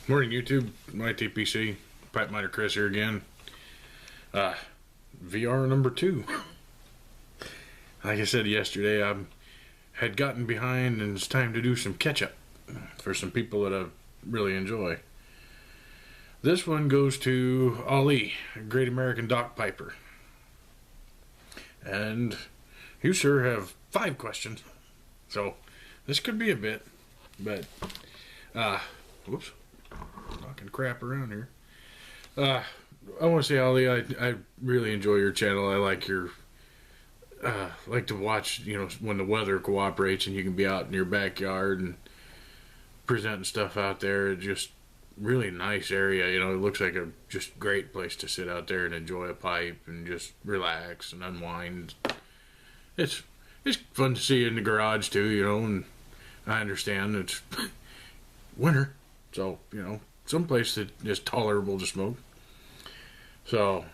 Morning, YouTube. My TPC. Pipe Miner Chris here again. VR number 2. Like I said yesterday, I had gotten behind and it's time to do some catch up for some people that I really enjoy. This one goes to Ali, Great American Dock Piper. And you, sir, have 5 questions. So this could be a bit, but, whoops. Knocking crap around here. I want to say, Ali, I really enjoy your channel. I like your like to watch, when the weather cooperates and you can be out in your backyard and presenting stuff out there. It's just really nice area. It looks like a just great place to sit out there and enjoy a pipe and just relax and unwind. It's fun to see you in the garage too, and I understand it's winter, so someplace that is tolerable to smoke. So,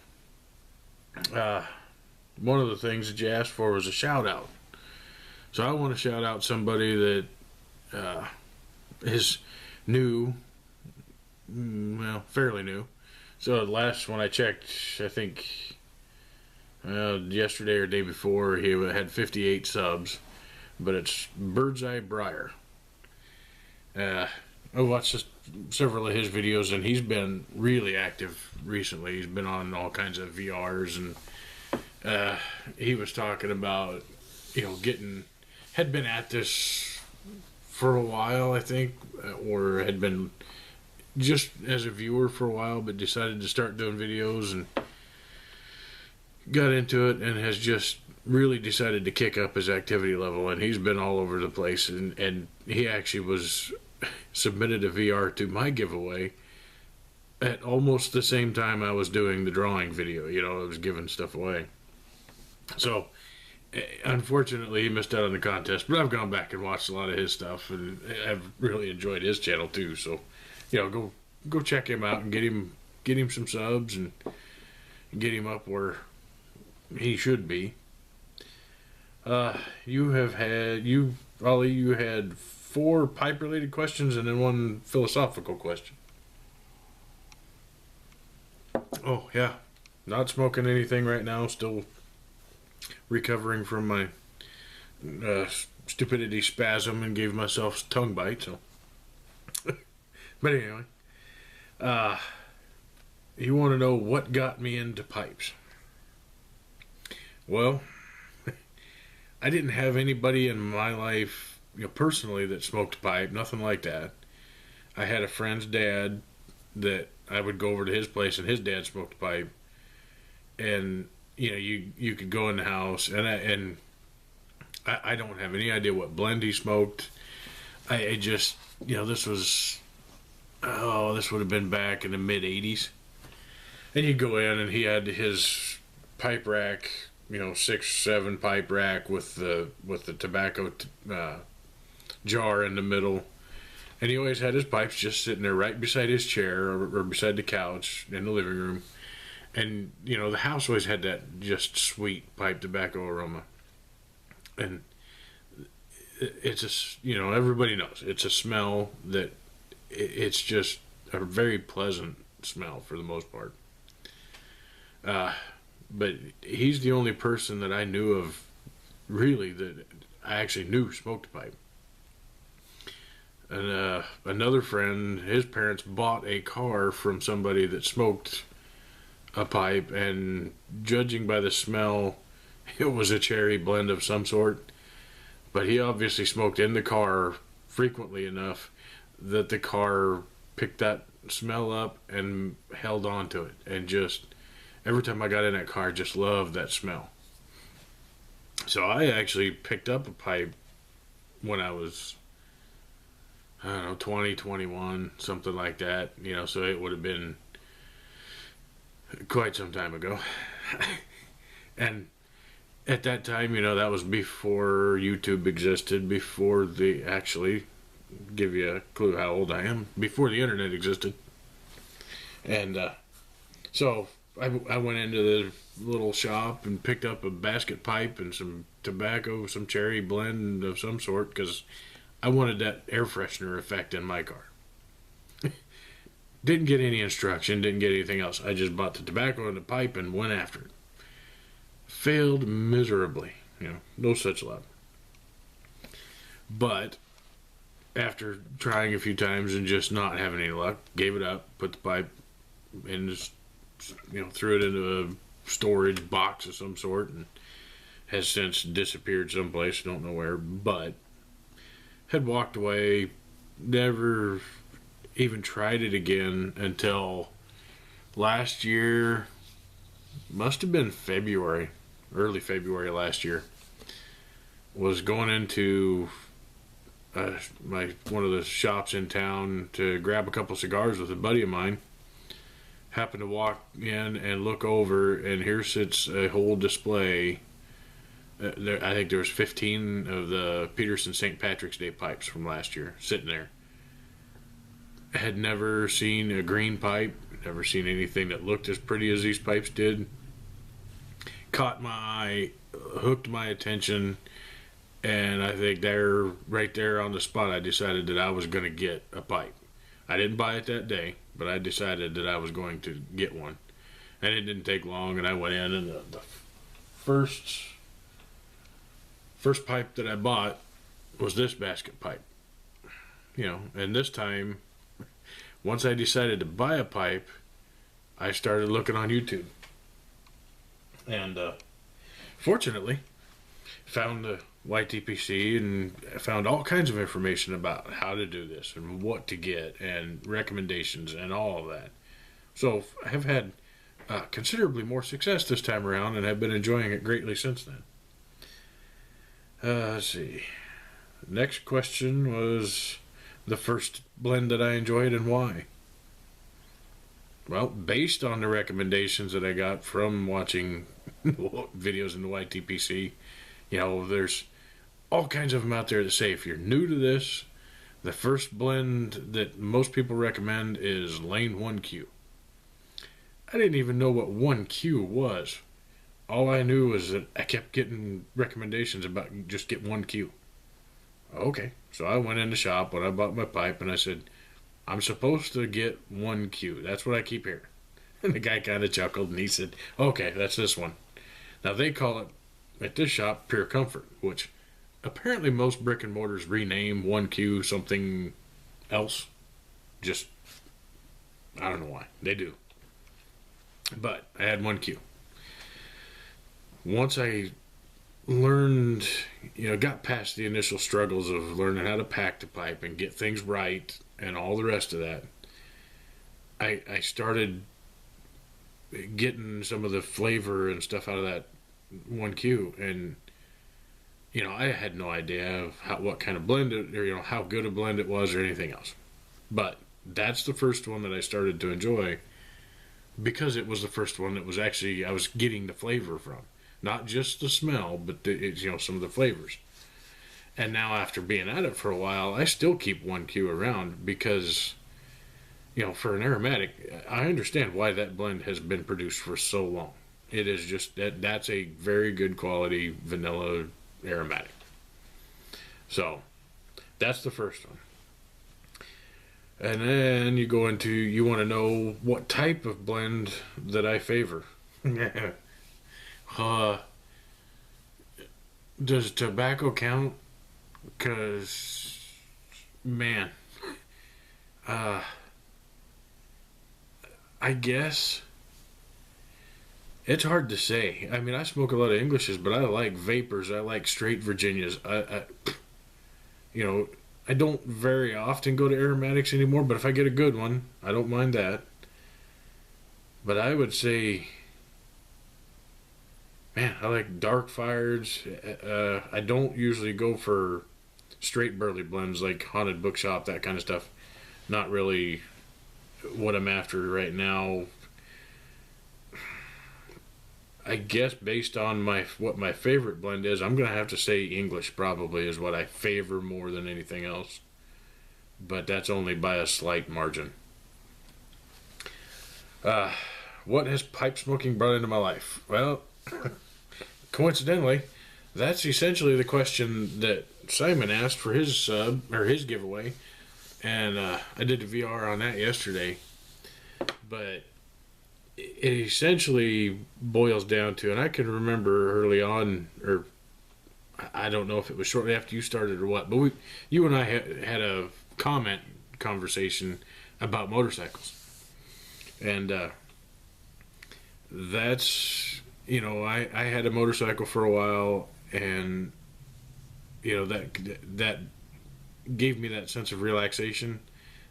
one of the things that you asked for was a shout out. So I want to shout out somebody that is new, fairly new. So last when I checked, I think yesterday or day before, he had 58 subs, but it's Birdseye Briar. I watched several of his videos, and he's been really active recently. He's been on all kinds of VRs, and he was talking about, had been at this for a while, I think, or had been just as a viewer for a while, but decided to start doing videos and got into it and has just really decided to kick up his activity level. And he's been all over the place, and he actually was submitted a VR to my giveaway at almost the same time I was doing the drawing video. I was giving stuff away. So, unfortunately, he missed out on the contest, but I've gone back and watched a lot of his stuff, and I've really enjoyed his channel too. So, go check him out and get him some subs and get him up where he should be. You had 4 pipe related questions and then 1 philosophical question. Oh yeah, not smoking anything right now, still recovering from my stupidity spasm and gave myself a tongue bite. So but anyway, you want to know what got me into pipes? Well, I didn't have anybody in my life, personally, that smoked pipe, nothing like that. I had a friend's dad that I would go over to his place, and his dad smoked pipe. And you could go in the house, and I don't have any idea what blend he smoked. I just this would have been back in the mid '80s, and you'd go in, and he had his pipe rack, 6-7 pipe rack with the tobacco jar in the middle, and he always had his pipes just sitting there right beside his chair or beside the couch in the living room. And the house always had that just sweet pipe tobacco aroma, and it's everybody knows it's a smell that it's just a very pleasant smell for the most part. But he's the only person that I knew of really that I actually knew smoked pipe. And another friend, his parents bought a car from somebody that smoked a pipe, and judging by the smell, it was a cherry blend of some sort. But he obviously smoked in the car frequently enough that the car picked that smell up and held on to it, and just every time I got in that car, I just loved that smell. So I actually picked up a pipe when I was, 20, 21, something like that. So it would have been quite some time ago. And at that time, that was before YouTube existed, before the, actually, give you a clue how old I am, before the internet existed. And so I went into the little shop and picked up a basket pipe and some tobacco, some cherry blend of some sort, because I wanted that air freshener effect in my car. Didn't get any instruction, didn't get anything else. I just bought the tobacco and the pipe and went after it. Failed miserably. No such luck. But after trying a few times and just not having any luck, gave it up, put the pipe in, just, threw it into a storage box of some sort, and has since disappeared someplace, don't know where, but had walked away, never even tried it again until last year. Must have been February, early February last year. Was going into one of the shops in town to grab a couple cigars with a buddy of mine. Happened to walk in and look over, and here sits a whole display. I think there was 15 of the Peterson St. Patrick's Day pipes from last year sitting there. Had never seen a green pipe, never seen anything that looked as pretty as these pipes did. Caught my eye, hooked my attention, and I think right there on the spot, I decided that I was going to get a pipe. I didn't buy it that day, but I decided that I was going to get one. And it didn't take long, and I went in, and the first pipe that I bought was this basket pipe. And this time, once I decided to buy a pipe, I started looking on YouTube. And fortunately, found the YTPC and found all kinds of information about how to do this and what to get and recommendations and all of that. So I have had considerably more success this time around and have been enjoying it greatly since then. Let's see. Next question was the first blend that I enjoyed and why. Well, based on the recommendations that I got from watching videos in the YTPC, there's all kinds of them out there that say if you're new to this, the first blend that most people recommend is Lane 1Q. I didn't even know what 1Q was. All I knew was that I kept getting recommendations about just get 1Q. Okay, so I went in the shop when I bought my pipe and I said, I'm supposed to get 1Q. That's what I keep hearing. And the guy kind of chuckled and he said, okay, that's this one. Now they call it at this shop Pure Comfort, which apparently most brick and mortars rename 1Q something else. Just, I don't know why. They do. But I had 1Q. Once I learned, got past the initial struggles of learning how to pack the pipe and get things right and all the rest of that, I started getting some of the flavor and stuff out of that 1Q, and I had no idea of what kind of blend it, or how good a blend it was or anything else. But that's the first one that I started to enjoy because it was the first one that was actually I was getting the flavor from. Not just the smell, but some of the flavors. And now after being at it for a while, I still keep 1Q around because, for an aromatic, I understand why that blend has been produced for so long. It is just that's a very good quality vanilla aromatic. So that's the first one. And then you go into, you want to know what type of blend that I favor. Does tobacco count? Because, man, I guess it's hard to say. I mean, I smoke a lot of Englishes, but I like vapors. I like straight Virginias. I don't very often go to aromatics anymore, but if I get a good one, I don't mind that. But I would say, man, I like dark fireds. I don't usually go for straight burley blends like Haunted Bookshop, that kind of stuff. Not really what I'm after right now. I guess based on what my favorite blend is, I'm gonna have to say English probably is what I favor more than anything else. But that's only by a slight margin. What has pipe smoking brought into my life? Well, coincidentally, that's essentially the question that Simon asked for his sub or his giveaway, and I did a VR on that yesterday. but it essentially boils down to, and I can remember early on, or I don't know if it was shortly after you started or what, but you and I had a conversation about motorcycles, and that's, I had a motorcycle for a while, and that gave me that sense of relaxation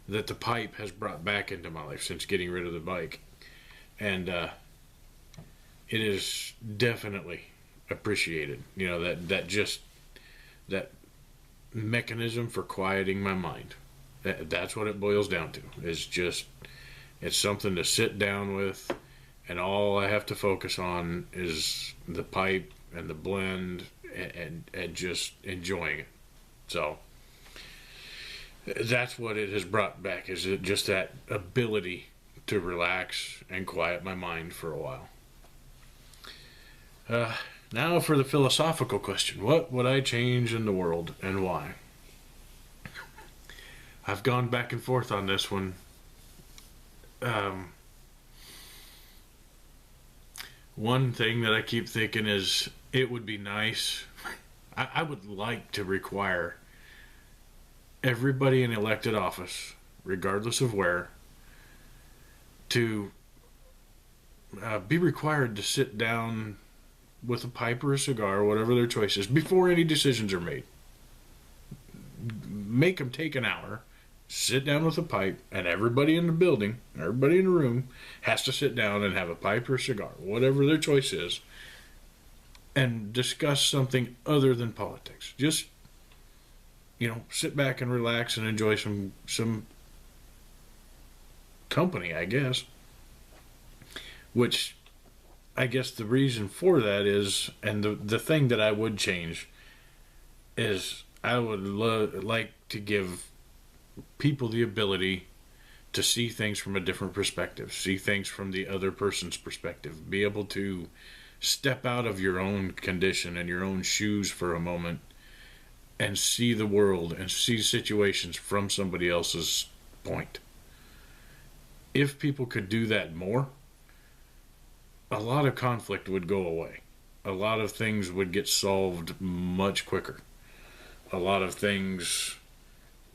that the pipe has brought back into my life since getting rid of the bike, and it is definitely appreciated. That mechanism for quieting my mind. That's what it boils down to. It's something to sit down with, and all I have to focus on is the pipe and the blend, and just enjoying it. So that's what it has brought back, is it just that ability to relax and quiet my mind for a while. Now for the philosophical question. What would I change in the world, and why? I've gone back and forth on this one. One thing that I keep thinking is, it would be nice. I would like to require everybody in elected office, regardless of where, to be required to sit down with a pipe or a cigar, whatever their choice is, before any decisions are made. Make them take an hour, sit down with a pipe, and everybody in the building, everybody in the room, has to sit down and have a pipe or a cigar, whatever their choice is, and discuss something other than politics. Just, sit back and relax and enjoy some company, I guess. Which, I guess the reason for that is, and the thing that I would change is, I would like to give people the ability to see things from a different perspective, see things from the other person's perspective, be able to step out of your own condition and your own shoes for a moment, and see the world and see situations from somebody else's point. If people could do that more, a lot of conflict would go away. A lot of things would get solved much quicker. A lot of things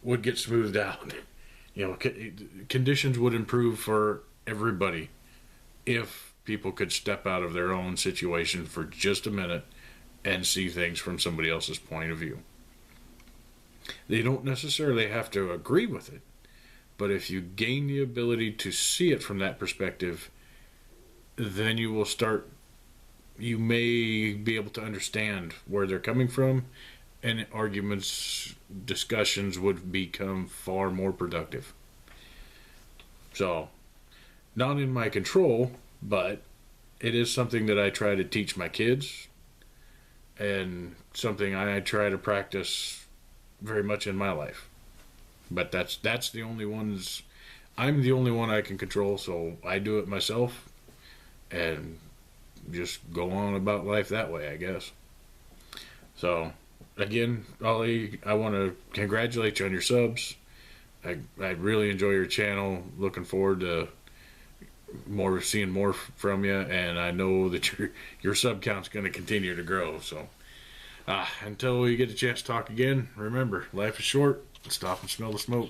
would get smoothed out. Conditions would improve for everybody if people could step out of their own situation for just a minute and see things from somebody else's point of view. They don't necessarily have to agree with it, but if you gain the ability to see it from that perspective, then you may be able to understand where they're coming from, and discussions would become far more productive. So, not in my control, but it is something that I try to teach my kids, and something I try to practice very much in my life. But that's the only ones. I'm the only one I can control, so I do it myself, and just go on about life that way, I guess. So, again, Ollie, I want to congratulate you on your subs. I really enjoy your channel. Looking forward to seeing more from you, and I know that your sub count's going to continue to grow. So, until we get a chance to talk again, remember, life is short. Stop and smell the smoke.